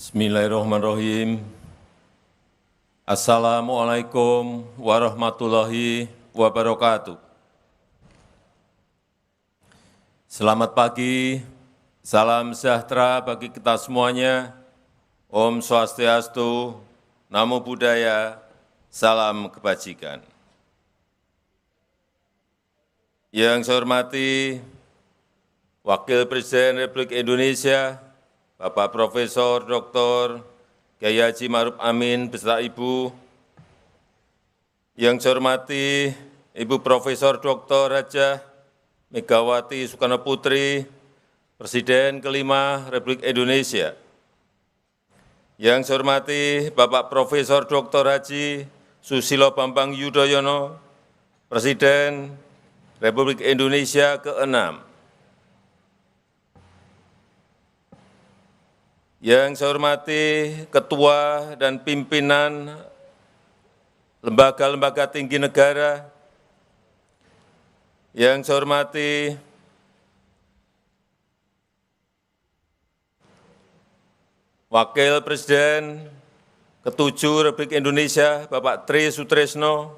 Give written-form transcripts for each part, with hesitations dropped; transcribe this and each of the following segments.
Bismillahirrahmanirrahim. Assalamualaikum warahmatullahi wabarakatuh. Selamat pagi, salam sejahtera bagi kita semuanya. Om Swastiastu, Namo Buddhaya, salam kebajikan. Yang saya hormati Wakil Presiden Republik Indonesia, Bapak Profesor Dr. Kiai Haji Ma'ruf Amin beserta Ibu. Yang saya hormati Ibu Profesor Dr. Hajah Megawati Soekarno Putri, Presiden kelima Republik Indonesia. Yang saya hormati Bapak Profesor Dr. Haji Susilo Bambang Yudhoyono, Presiden Republik Indonesia ke-6. Yang saya hormati Ketua dan Pimpinan Lembaga-lembaga tinggi negara, yang saya hormati Wakil Presiden ke-7 Republik Indonesia, Bapak Tri Sutresno,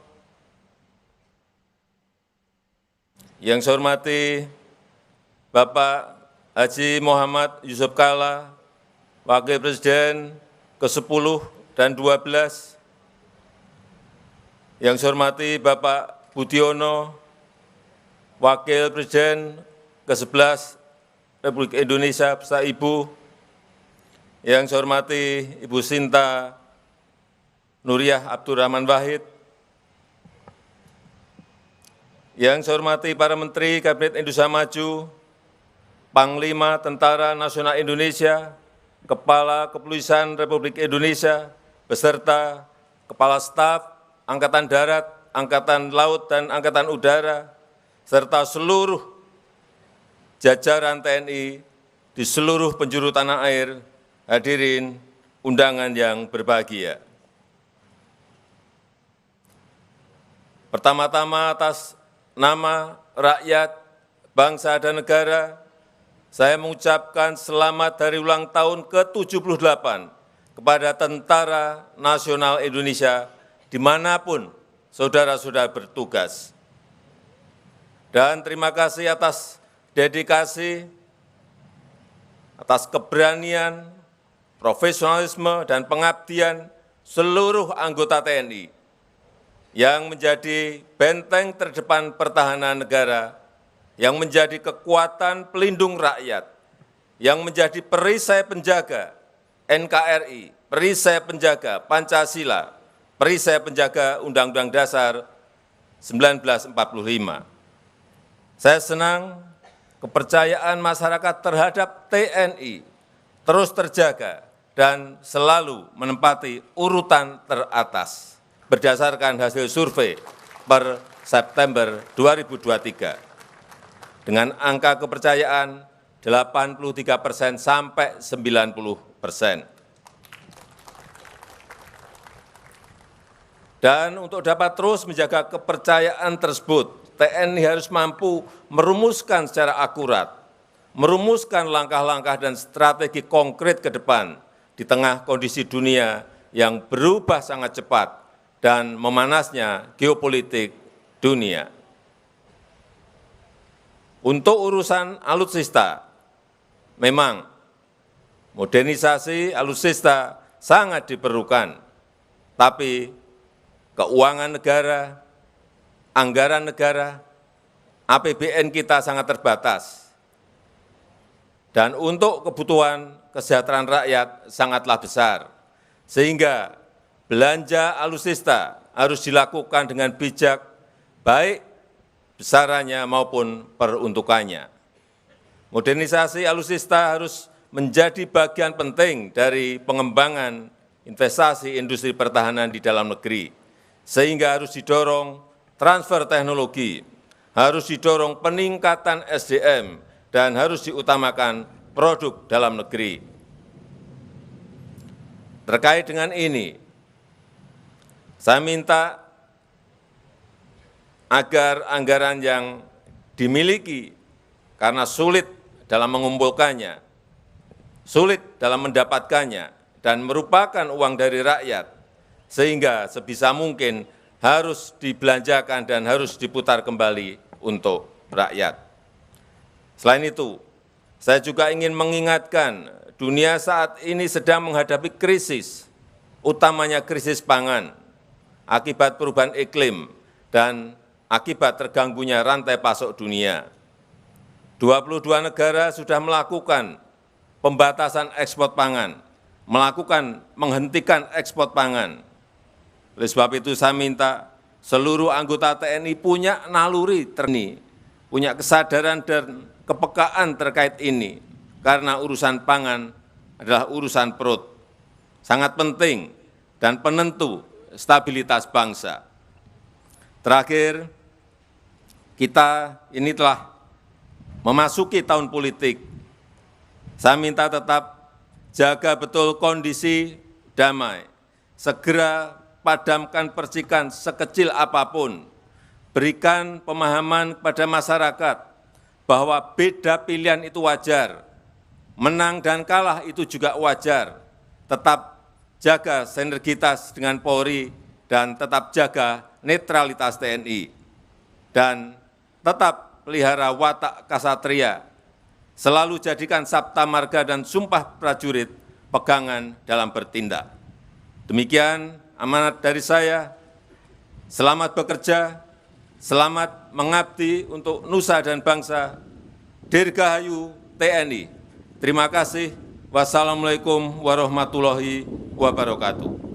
yang saya hormati Bapak Haji Muhammad Yusuf Kalla, Wakil Presiden ke-10 dan 12, yang saya hormati Bapak Budiono, Wakil Presiden ke-11 Republik Indonesia beserta Ibu, yang saya hormati Ibu Sinta Nuriyah Abdurrahman Wahid, yang saya hormati para Menteri Kabinet Indonesia Maju, Panglima Tentara Nasional Indonesia, Kepala Kepolisian Republik Indonesia, beserta Kepala Staf Angkatan Darat, Angkatan Laut, dan Angkatan Udara, serta seluruh jajaran TNI di seluruh penjuru tanah air, hadirin undangan yang berbahagia. Pertama-tama atas nama rakyat, bangsa, dan negara, saya mengucapkan selamat hari ulang tahun ke-78 kepada Tentara Nasional Indonesia dimanapun saudara-saudara bertugas. Dan terima kasih atas dedikasi, atas keberanian, profesionalisme, dan pengabdian seluruh anggota TNI yang menjadi benteng terdepan pertahanan negara, yang menjadi kekuatan pelindung rakyat, yang menjadi perisai penjaga NKRI, perisai penjaga Pancasila, perisai penjaga Undang-Undang Dasar 1945. Saya senang kepercayaan masyarakat terhadap TNI terus terjaga dan selalu menempati urutan teratas berdasarkan hasil survei per September 2023. Dengan angka kepercayaan 83% sampai 90%. Dan untuk dapat terus menjaga kepercayaan tersebut, TNI harus mampu merumuskan secara akurat, merumuskan langkah-langkah dan strategi konkret ke depan di tengah kondisi dunia yang berubah sangat cepat dan memanasnya geopolitik dunia. Untuk urusan alutsista, memang modernisasi alutsista sangat diperlukan, tapi keuangan negara, anggaran negara, APBN kita sangat terbatas. Dan untuk kebutuhan kesejahteraan rakyat sangatlah besar, sehingga belanja alutsista harus dilakukan dengan bijak, baik besarannya maupun peruntukannya. Modernisasi alutsista harus menjadi bagian penting dari pengembangan investasi industri pertahanan di dalam negeri, sehingga harus didorong transfer teknologi, harus didorong peningkatan SDM, dan harus diutamakan produk dalam negeri. Terkait dengan ini, saya minta agar anggaran yang dimiliki karena sulit dalam mengumpulkannya, sulit dalam mendapatkannya, dan merupakan uang dari rakyat, sehingga sebisa mungkin harus dibelanjakan dan harus diputar kembali untuk rakyat. Selain itu, saya juga ingin mengingatkan dunia saat ini sedang menghadapi krisis, utamanya krisis pangan, akibat perubahan iklim dan akibat terganggunya rantai pasok dunia. 22 negara sudah melakukan pembatasan ekspor pangan, menghentikan ekspor pangan. Oleh sebab itu saya minta seluruh anggota TNI punya naluri punya kesadaran dan kepekaan terkait ini, karena urusan pangan adalah urusan perut, sangat penting dan penentu stabilitas bangsa. Terakhir, kita ini telah memasuki tahun politik. Saya minta tetap jaga betul kondisi damai, segera padamkan percikan sekecil apapun, berikan pemahaman kepada masyarakat bahwa beda pilihan itu wajar, menang dan kalah itu juga wajar, tetap jaga sinergitas dengan Polri dan tetap jaga netralitas TNI, dan tetap pelihara watak kasatria, selalu jadikan Sabta Marga dan Sumpah Prajurit pegangan dalam bertindak. Demikian amanat dari saya, selamat bekerja, selamat mengabdi untuk nusa dan bangsa, Dirgahayu TNI. Terima kasih. Wassalamualaikum warahmatullahi wabarakatuh.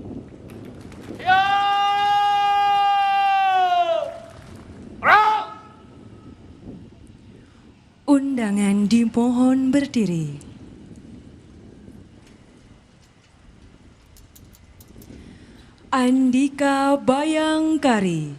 Undangan dimohon berdiri. Andika Bayangkari.